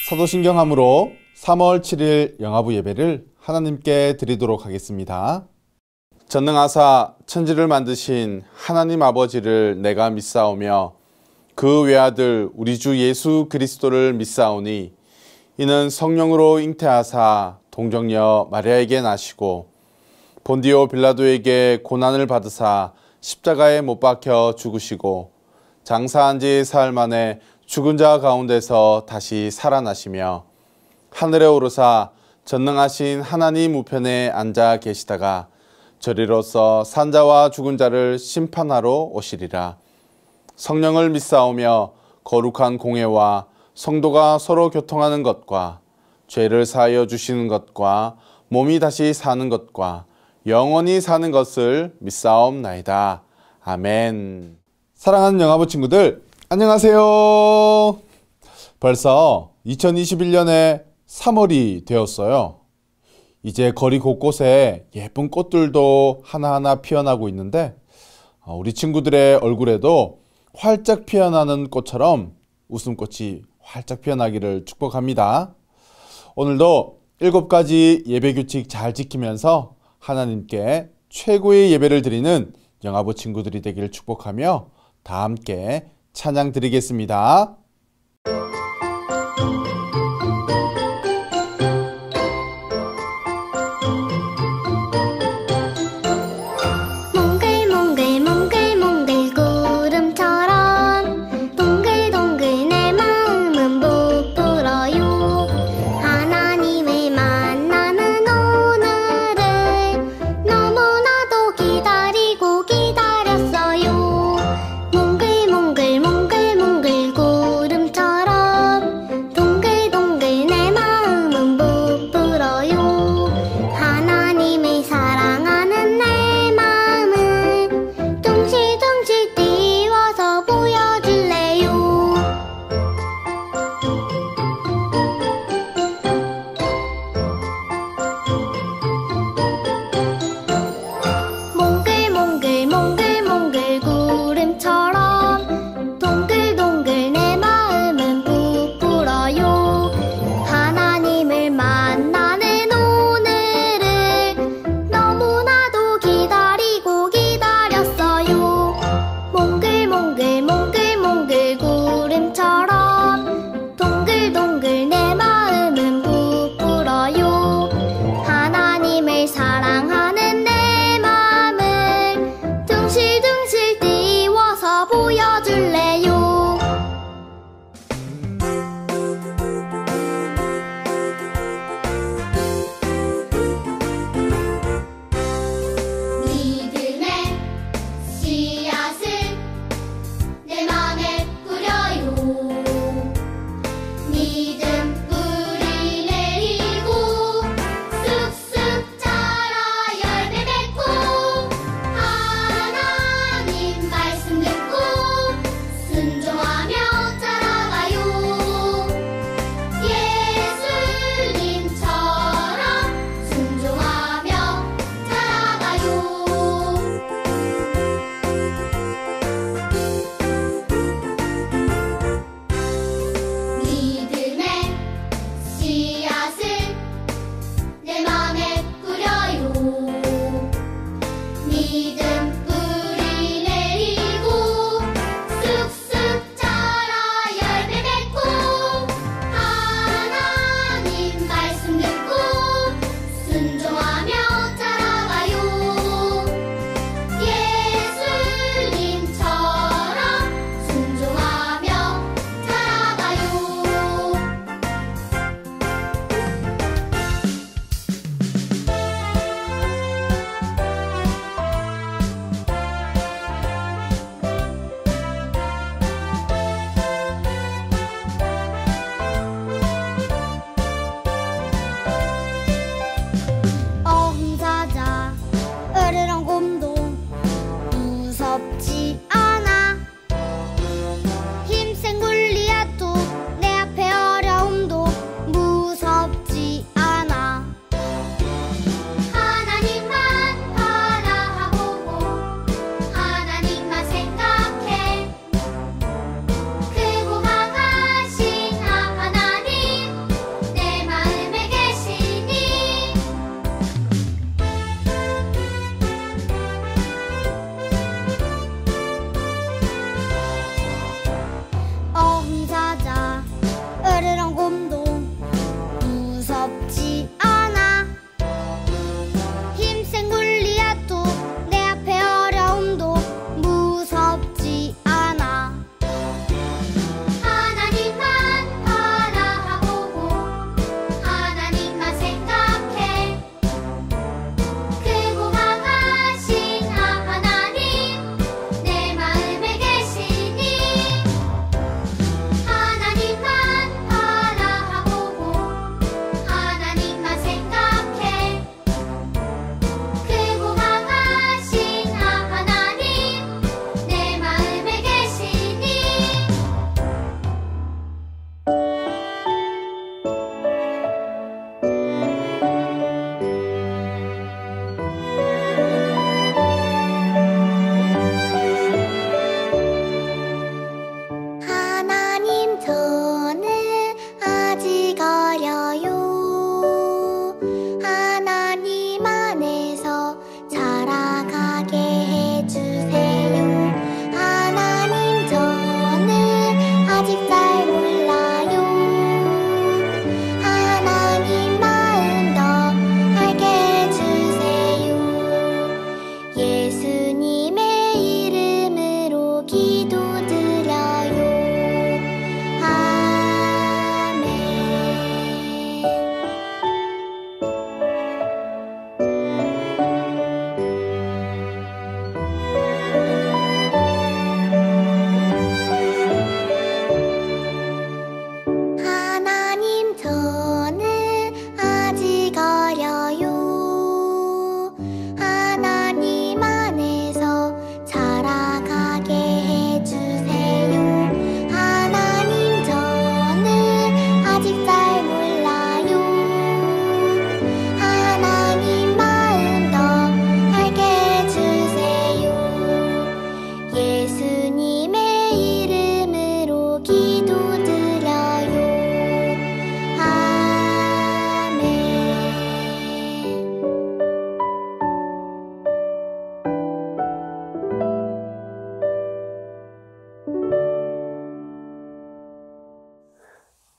사도신경함으로 3월 7일 영화부 예배를 하나님께 드리도록 하겠습니다. 전능하사 천지를 만드신 하나님 아버지를 내가 믿사오며 그 외아들 우리 주 예수 그리스도를 믿사오니 이는 성령으로 잉태하사 동정녀 마리아에게 나시고 본디오 빌라도에게 고난을 받으사 십자가에 못 박혀 죽으시고 장사한 지 사흘 만에 죽은 자 가운데서 다시 살아나시며 하늘에 오르사 전능하신 하나님 우편에 앉아 계시다가 저리로서 산자와 죽은 자를 심판하러 오시리라. 성령을 믿사오며 거룩한 공회와 성도가 서로 교통하는 것과 죄를 사하여 주시는 것과 몸이 다시 사는 것과 영원히 사는 것을 믿사옵나이다. 아멘. 사랑하는 영화부 친구들, 안녕하세요. 벌써 2021년에 3월이 되었어요. 이제 거리 곳곳에 예쁜 꽃들도 하나하나 피어나고 있는데 우리 친구들의 얼굴에도 활짝 피어나는 꽃처럼 웃음꽃이 활짝 피어나기를 축복합니다. 오늘도 7가지 예배 규칙 잘 지키면서 하나님께 최고의 예배를 드리는 영화부 친구들이 되기를 축복하며 다 함께 찬양 드리겠습니다. 몽글몽글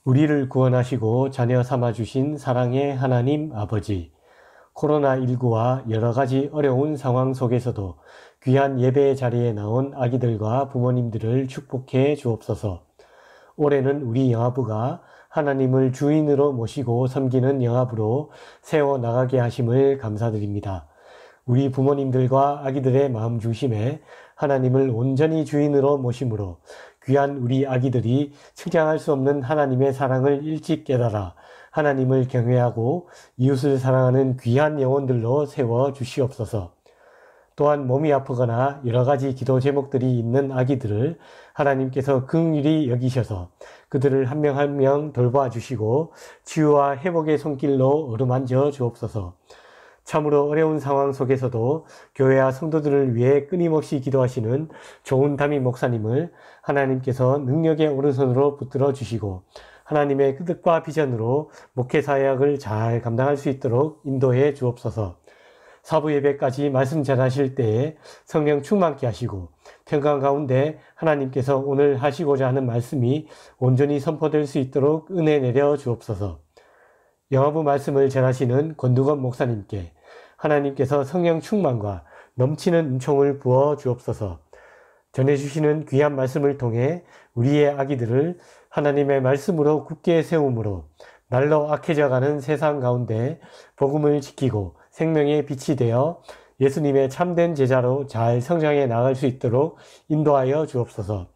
우리를 구원하시고 자녀 삼아주신 사랑의 하나님 아버지, 코로나19와 여러 가지 어려운 상황 속에서도 귀한 예배 자리에 나온 아기들과 부모님들을 축복해 주옵소서. 올해는 우리 영화부가 하나님을 주인으로 모시고 섬기는 영화부로 세워나가게 하심을 감사드립니다. 우리 부모님들과 아기들의 마음 중심에 하나님을 온전히 주인으로 모심으로 귀한 우리 아기들이 측량할 수 없는 하나님의 사랑을 일찍 깨달아 하나님을 경외하고 이웃을 사랑하는 귀한 영혼들로 세워 주시옵소서. 또한 몸이 아프거나 여러 가지 기도 제목들이 있는 아기들을 하나님께서 긍휼히 여기셔서 그들을 한 명 한 명 돌봐 주시고 치유와 회복의 손길로 어루만져 주옵소서. 참으로 어려운 상황 속에서도 교회와 성도들을 위해 끊임없이 기도하시는 좋은 담임 목사님을 하나님께서 능력의 오른손으로 붙들어 주시고 하나님의 뜻과 비전으로 목회 사역을 잘 감당할 수 있도록 인도해 주옵소서. 사부 예배까지 말씀 전하실 때에 성령 충만케 하시고 평강 가운데 하나님께서 오늘 하시고자 하는 말씀이 온전히 선포될 수 있도록 은혜 내려 주옵소서. 영화부 말씀을 전하시는 권두건 목사님께 하나님께서 성령 충만과 넘치는 은총을 부어 주옵소서. 전해주시는 귀한 말씀을 통해 우리의 아기들을 하나님의 말씀으로 굳게 세움으로 날로 악해져가는 세상 가운데 복음을 지키고 생명의 빛이 되어 예수님의 참된 제자로 잘 성장해 나갈 수 있도록 인도하여 주옵소서.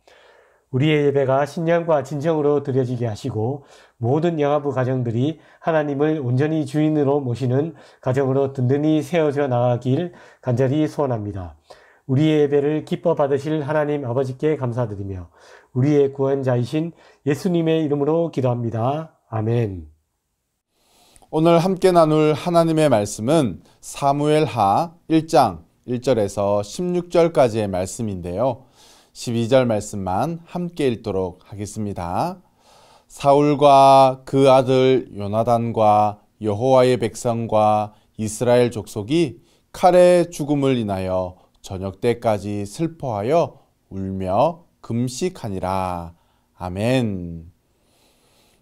우리의 예배가 신령과 진정으로 드려지게 하시고 모든 영화부 가정들이 하나님을 온전히 주인으로 모시는 가정으로 든든히 세워져 나가길 간절히 소원합니다. 우리의 예배를 기뻐 받으실 하나님 아버지께 감사드리며 우리의 구원자이신 예수님의 이름으로 기도합니다. 아멘. 오늘 함께 나눌 하나님의 말씀은 사무엘하 1장 1절에서 16절까지의 말씀인데요. 12절 말씀만 함께 읽도록 하겠습니다. 사울과 그 아들 요나단과 여호와의 백성과 이스라엘 족속이 칼의 죽음을 인하여 저녁 때까지 슬퍼하여 울며 금식하니라. 아멘.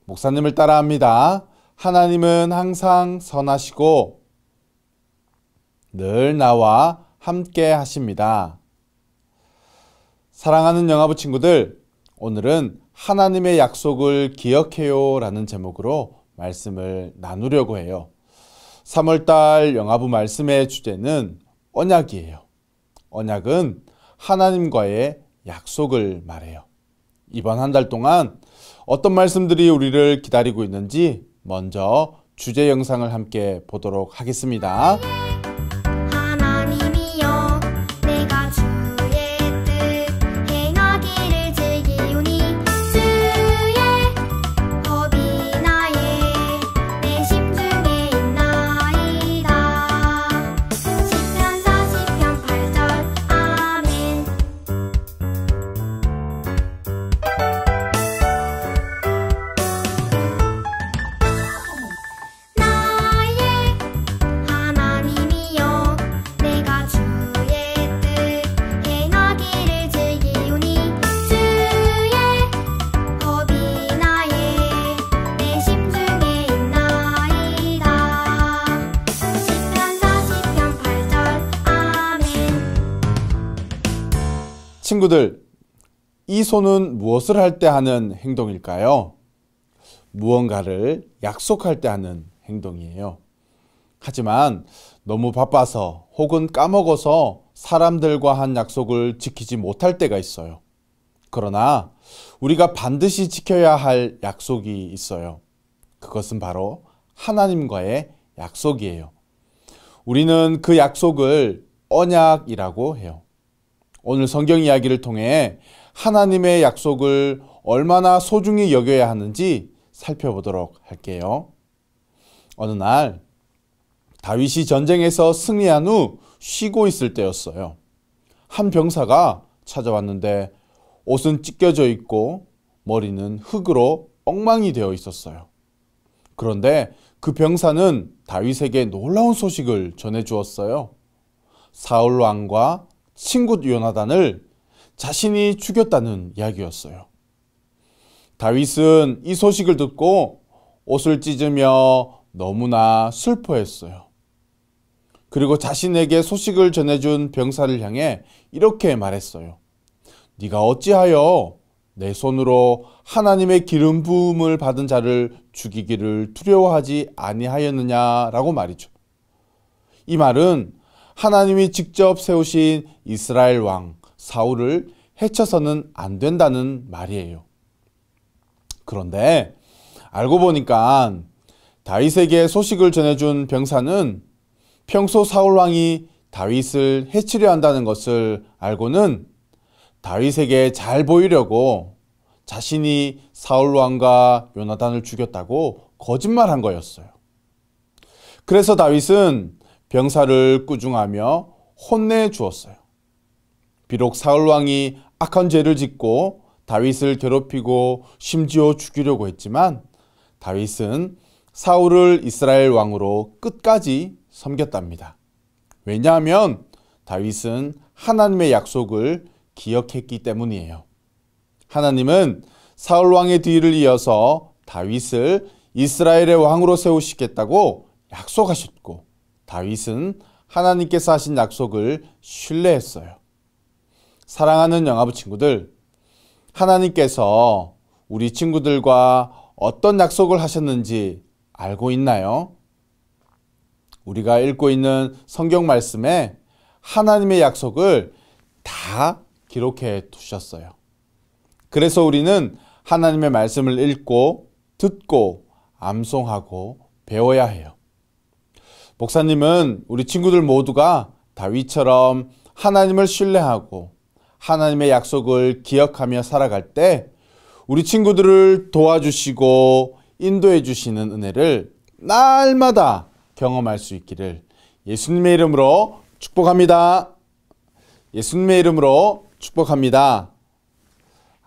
목사님을 따라합니다. 하나님은 항상 선하시고 늘 나와 함께 하십니다. 사랑하는 영화부 친구들, 오늘은 하나님의 약속을 기억해요 라는 제목으로 말씀을 나누려고 해요. 3월달 영화부 말씀의 주제는 언약이에요. 언약은 하나님과의 약속을 말해요. 이번 한 달 동안 어떤 말씀들이 우리를 기다리고 있는지 먼저 주제 영상을 함께 보도록 하겠습니다. 친구들, 이 손은 무엇을 할 때 하는 행동일까요? 무언가를 약속할 때 하는 행동이에요. 하지만 너무 바빠서 혹은 까먹어서 사람들과 한 약속을 지키지 못할 때가 있어요. 그러나 우리가 반드시 지켜야 할 약속이 있어요. 그것은 바로 하나님과의 약속이에요. 우리는 그 약속을 언약이라고 해요. 오늘 성경 이야기를 통해 하나님의 약속을 얼마나 소중히 여겨야 하는지 살펴보도록 할게요. 어느 날 다윗이 전쟁에서 승리한 후 쉬고 있을 때였어요. 한 병사가 찾아왔는데 옷은 찢겨져 있고 머리는 흙으로 엉망이 되어 있었어요. 그런데 그 병사는 다윗에게 놀라운 소식을 전해주었어요. 사울 왕과 친구 요나단을 자신이 죽였다는 이야기였어요. 다윗은 이 소식을 듣고 옷을 찢으며 너무나 슬퍼했어요. 그리고 자신에게 소식을 전해준 병사를 향해 이렇게 말했어요. 네가 어찌하여 내 손으로 하나님의 기름 부음을 받은 자를 죽이기를 두려워하지 아니하였느냐라고 말이죠. 이 말은 하나님이 직접 세우신 이스라엘 왕 사울을 해쳐서는 안 된다는 말이에요. 그런데 알고 보니까 다윗에게 소식을 전해준 병사는 평소 사울 왕이 다윗을 해치려 한다는 것을 알고는 다윗에게 잘 보이려고 자신이 사울 왕과 요나단을 죽였다고 거짓말한 거였어요. 그래서 다윗은 병사를 꾸중하며 혼내주었어요. 비록 사울 왕이 악한 죄를 짓고 다윗을 괴롭히고 심지어 죽이려고 했지만 다윗은 사울을 이스라엘 왕으로 끝까지 섬겼답니다. 왜냐하면 다윗은 하나님의 약속을 기억했기 때문이에요. 하나님은 사울 왕의 뒤를 이어서 다윗을 이스라엘의 왕으로 세우시겠다고 약속하셨고 다윗은 하나님께서 하신 약속을 신뢰했어요. 사랑하는 영아부 친구들, 하나님께서 우리 친구들과 어떤 약속을 하셨는지 알고 있나요? 우리가 읽고 있는 성경 말씀에 하나님의 약속을 다 기록해 두셨어요. 그래서 우리는 하나님의 말씀을 읽고 듣고 암송하고 배워야 해요. 목사님은 우리 친구들 모두가 다윗처럼 하나님을 신뢰하고 하나님의 약속을 기억하며 살아갈 때 우리 친구들을 도와주시고 인도해 주시는 은혜를 날마다 경험할 수 있기를 예수님의 이름으로 축복합니다. 예수님의 이름으로 축복합니다.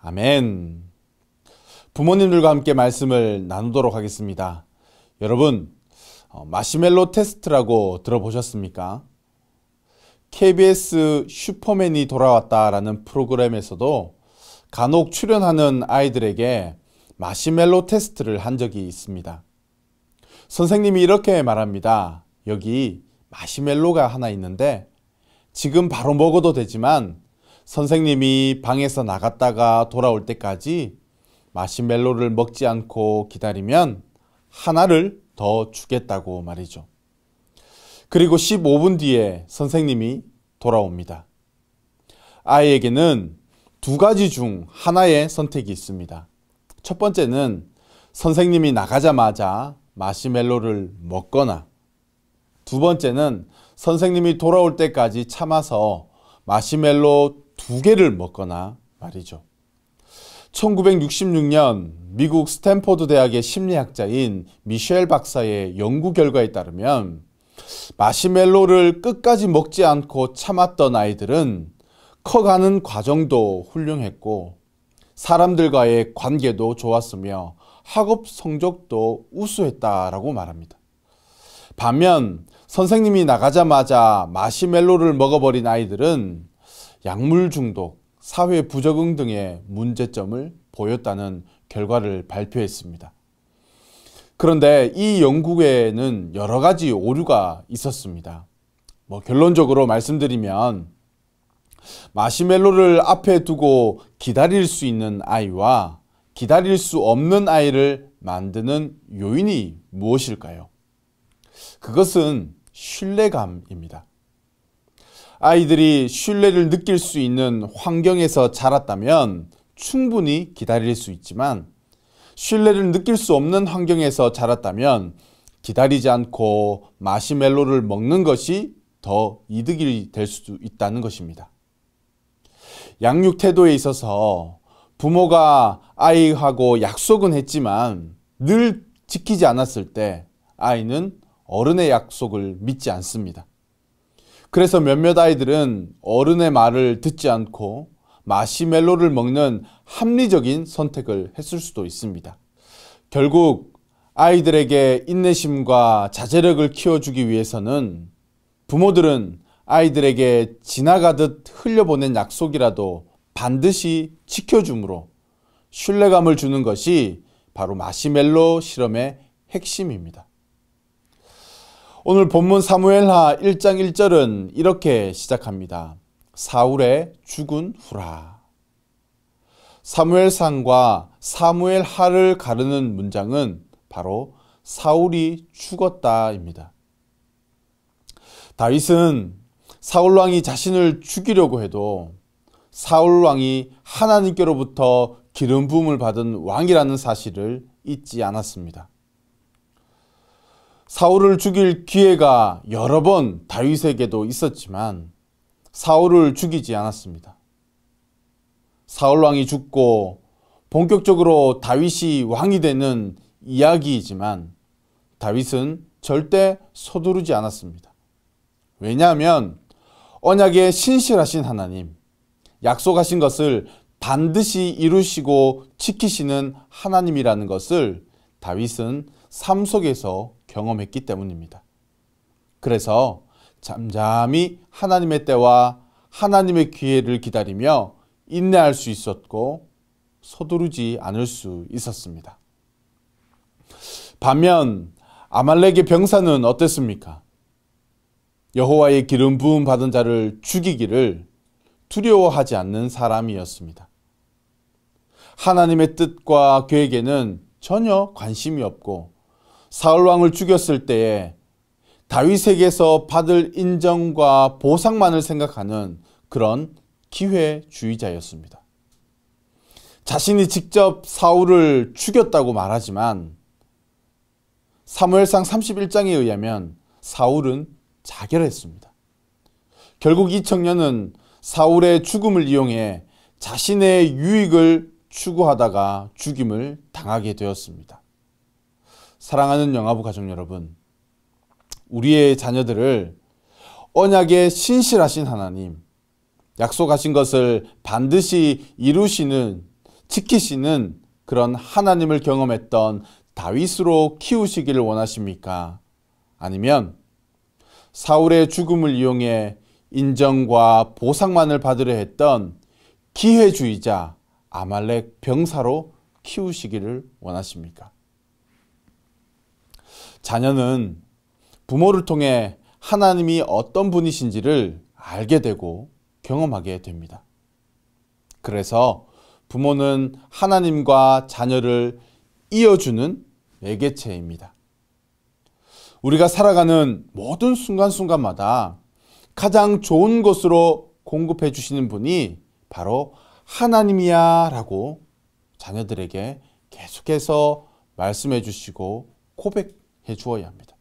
아멘. 부모님들과 함께 말씀을 나누도록 하겠습니다. 여러분, 마시멜로 테스트라고 들어보셨습니까? KBS 슈퍼맨이 돌아왔다라는 프로그램에서도 간혹 출연하는 아이들에게 마시멜로 테스트를 한 적이 있습니다. 선생님이 이렇게 말합니다. 여기 마시멜로가 하나 있는데 지금 바로 먹어도 되지만 선생님이 방에서 나갔다가 돌아올 때까지 마시멜로를 먹지 않고 기다리면 하나를 더 주겠다고 말이죠. 그리고 15분 뒤에 선생님이 돌아옵니다. 아이에게는 두 가지 중 하나의 선택이 있습니다. 첫 번째는 선생님이 나가자마자 마시멜로를 먹거나 두 번째는 선생님이 돌아올 때까지 참아서 마시멜로 2개를 먹거나 말이죠. 1966년 미국 스탠포드 대학의 심리학자인 미셸 박사의 연구 결과에 따르면 마시멜로를 끝까지 먹지 않고 참았던 아이들은 커가는 과정도 훌륭했고 사람들과의 관계도 좋았으며 학업 성적도 우수했다라고 말합니다. 반면 선생님이 나가자마자 마시멜로를 먹어버린 아이들은 약물 중독, 사회 부적응 등의 문제점을 보였다는 결과를 발표했습니다. 그런데 이 연구에는 여러 가지 오류가 있었습니다. 결론적으로 말씀드리면 마시멜로를 앞에 두고 기다릴 수 있는 아이와 기다릴 수 없는 아이를 만드는 요인이 무엇일까요? 그것은 신뢰감입니다. 아이들이 신뢰를 느낄 수 있는 환경에서 자랐다면 충분히 기다릴 수 있지만 신뢰를 느낄 수 없는 환경에서 자랐다면 기다리지 않고 마시멜로를 먹는 것이 더 이득이 될 수 있다는 것입니다. 양육 태도에 있어서 부모가 아이하고 약속은 했지만 늘 지키지 않았을 때 아이는 어른의 약속을 믿지 않습니다. 그래서 몇몇 아이들은 어른의 말을 듣지 않고 마시멜로를 먹는 합리적인 선택을 했을 수도 있습니다. 결국 아이들에게 인내심과 자제력을 키워주기 위해서는 부모들은 아이들에게 지나가듯 흘려보낸 약속이라도 반드시 지켜줌으로 신뢰감을 주는 것이 바로 마시멜로 실험의 핵심입니다. 오늘 본문 사무엘하 1장 1절은 이렇게 시작합니다. 사울의 죽은 후라. 사무엘상과 사무엘하를 가르는 문장은 바로 사울이 죽었다입니다. 다윗은 사울왕이 자신을 죽이려고 해도 사울왕이 하나님께로부터 기름 부음을 받은 왕이라는 사실을 잊지 않았습니다. 사울을 죽일 기회가 여러 번 다윗에게도 있었지만 사울을 죽이지 않았습니다. 사울왕이 죽고 본격적으로 다윗이 왕이 되는 이야기이지만 다윗은 절대 서두르지 않았습니다. 왜냐하면 언약에 신실하신 하나님, 약속하신 것을 반드시 이루시고 지키시는 하나님이라는 것을 다윗은 삶 속에서 경험했기 때문입니다. 그래서 잠잠히 하나님의 때와 하나님의 기회를 기다리며 인내할 수 있었고 서두르지 않을 수 있었습니다. 반면 아말렉의 병사는 어땠습니까? 여호와의 기름 부음 받은 자를 죽이기를 두려워하지 않는 사람이었습니다. 하나님의 뜻과 계획에는 전혀 관심이 없고 사울왕을 죽였을 때에 다윗에게서 받을 인정과 보상만을 생각하는 그런 기회주의자였습니다. 자신이 직접 사울을 죽였다고 말하지만 사무엘상 31장에 의하면 사울은 자결했습니다. 결국 이 청년은 사울의 죽음을 이용해 자신의 유익을 추구하다가 죽임을 당하게 되었습니다. 사랑하는 영화부 가족 여러분, 우리의 자녀들을 언약에 신실하신 하나님, 약속하신 것을 반드시 이루시는, 지키시는 그런 하나님을 경험했던 다윗으로 키우시기를 원하십니까? 아니면 사울의 죽음을 이용해 인정과 보상만을 받으려 했던 기회주의자 아말렉 병사로 키우시기를 원하십니까? 자녀는 부모를 통해 하나님이 어떤 분이신지를 알게 되고 경험하게 됩니다. 그래서 부모는 하나님과 자녀를 이어주는 매개체입니다. 우리가 살아가는 모든 순간순간마다 가장 좋은 것으로 공급해 주시는 분이 바로 하나님이야 라고 자녀들에게 계속해서 말씀해 주시고 고백해 주어야 합니다.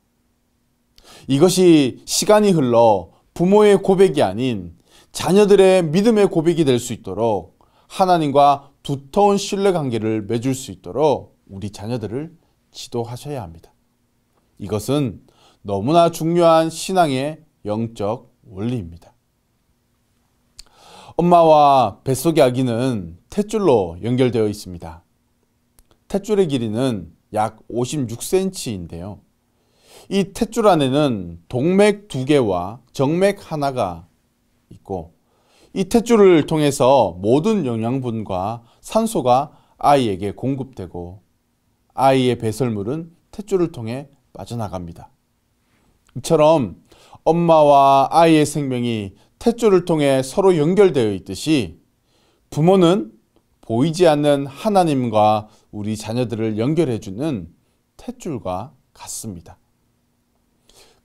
이것이 시간이 흘러 부모의 고백이 아닌 자녀들의 믿음의 고백이 될 수 있도록 하나님과 두터운 신뢰관계를 맺을 수 있도록 우리 자녀들을 지도하셔야 합니다. 이것은 너무나 중요한 신앙의 영적 원리입니다. 엄마와 뱃속의 아기는 탯줄로 연결되어 있습니다. 탯줄의 길이는 약 56cm인데요. 이 탯줄 안에는 동맥 2개와 정맥 하나가 있고 이 탯줄을 통해서 모든 영양분과 산소가 아이에게 공급되고 아이의 배설물은 탯줄을 통해 빠져나갑니다. 이처럼 엄마와 아이의 생명이 탯줄을 통해 서로 연결되어 있듯이 부모는 보이지 않는 하나님과 우리 자녀들을 연결해주는 탯줄과 같습니다.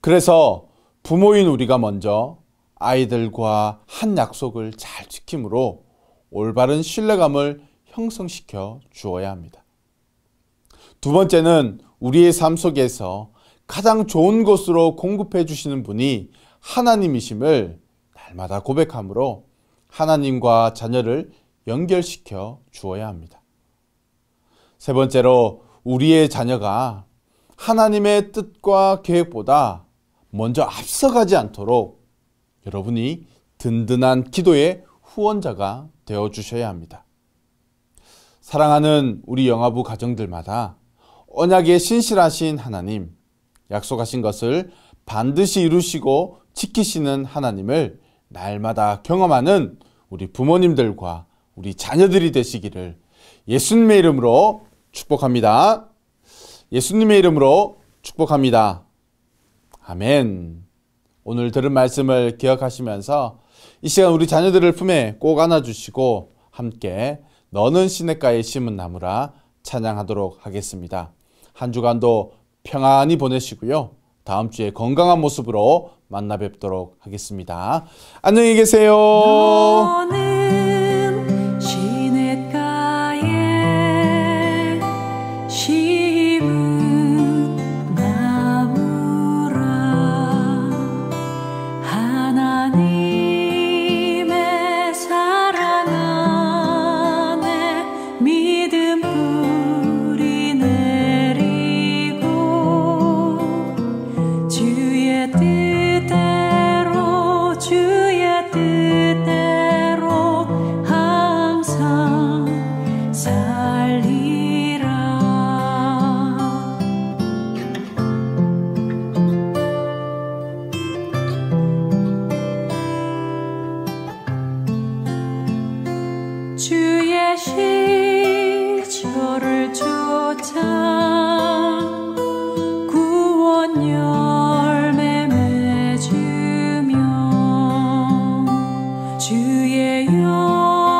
그래서 부모인 우리가 먼저 아이들과 한 약속을 잘 지킴으로 올바른 신뢰감을 형성시켜 주어야 합니다. 두 번째는 우리의 삶 속에서 가장 좋은 것으로 공급해 주시는 분이 하나님이심을 날마다 고백함으로 하나님과 자녀를 연결시켜 주어야 합니다. 세 번째로 우리의 자녀가 하나님의 뜻과 계획보다 먼저 앞서가지 않도록 여러분이 든든한 기도의 후원자가 되어 주셔야 합니다. 사랑하는 우리 영화부 가정들마다 언약에 신실하신 하나님, 약속하신 것을 반드시 이루시고 지키시는 하나님을 날마다 경험하는 우리 부모님들과 우리 자녀들이 되시기를 예수님의 이름으로 축복합니다. 예수님의 이름으로 축복합니다. 아멘. 오늘 들은 말씀을 기억하시면서 이 시간 우리 자녀들을 품에 꼭 안아주시고 함께 너는 시냇가에 심은 나무라 찬양하도록 하겠습니다. 한 주간도 평안히 보내시고요. 다음 주에 건강한 모습으로 만나 뵙도록 하겠습니다. 안녕히 계세요. 너는 시냇가에 심은 나무라 하나님의 사랑 안에 믿음 뿌리 내리고 주의 뜻대로 항상 살리라. 주의 시절을 쫓아 구원 열매 맺으며 주의 영